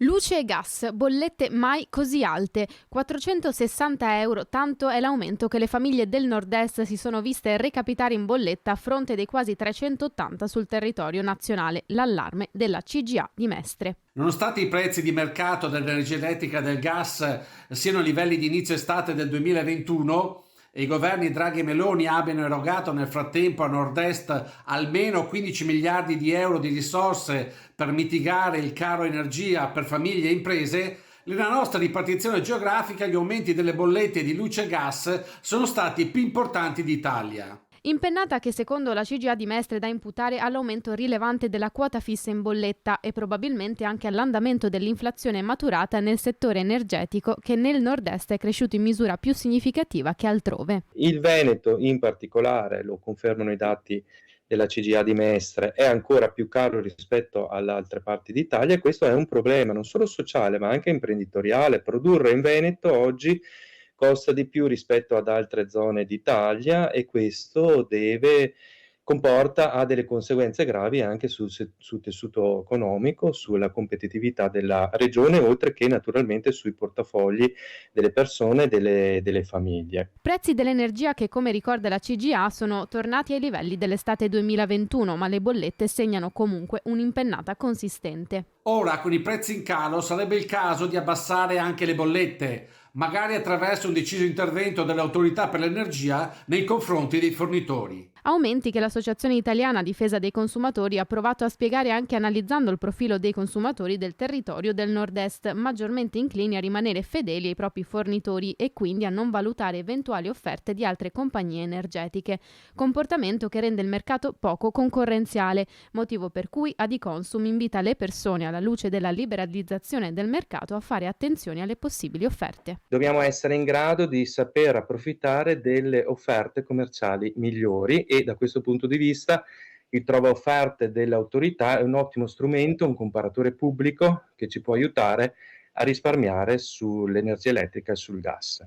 Luce e gas, bollette mai così alte. 460 euro, tanto è l'aumento che le famiglie del nord-est si sono viste recapitare in bolletta a fronte dei quasi 380 sul territorio nazionale. L'allarme della CGA di Mestre. Nonostante i prezzi di mercato dell'energia elettrica e del gas siano a livelli di inizio estate del 2021 e i governi Draghi e Meloni abbiano erogato nel frattempo a nord-est almeno 15 miliardi di euro di risorse per mitigare il caro energia per famiglie e imprese, nella nostra ripartizione geografica gli aumenti delle bollette di luce e gas sono stati più importanti d'Italia. Impennata che secondo la CGA di Mestre è da imputare all'aumento rilevante della quota fissa in bolletta e probabilmente anche all'andamento dell'inflazione maturata nel settore energetico che nel nord-est è cresciuto in misura più significativa che altrove. Il Veneto in particolare, lo confermano i dati della CGA di Mestre, è ancora più caro rispetto alle altre parti d'Italia e questo è un problema non solo sociale ma anche imprenditoriale. Produrre in Veneto oggi costa di più rispetto ad altre zone d'Italia e questo ha delle conseguenze gravi anche sul tessuto economico, sulla competitività della regione, oltre che naturalmente sui portafogli delle persone e delle famiglie. Prezzi dell'energia che, come ricorda la CGA, sono tornati ai livelli dell'estate 2021, ma le bollette segnano comunque un'impennata consistente. Ora, con i prezzi in calo, sarebbe il caso di abbassare anche le bollette, magari attraverso un deciso intervento delle autorità per l'energia nei confronti dei fornitori. Aumenti che l'Associazione Italiana Difesa dei Consumatori ha provato a spiegare anche analizzando il profilo dei consumatori del territorio del nord-est, maggiormente inclini a rimanere fedeli ai propri fornitori e quindi a non valutare eventuali offerte di altre compagnie energetiche, comportamento che rende il mercato poco concorrenziale, motivo per cui Adiconsum invita le persone alla luce della liberalizzazione del mercato a fare attenzione alle possibili offerte. Dobbiamo essere in grado di saper approfittare delle offerte commerciali migliori e da questo punto di vista il trova offerte delle autorità è un ottimo strumento, un comparatore pubblico che ci può aiutare a risparmiare sull'energia elettrica e sul gas.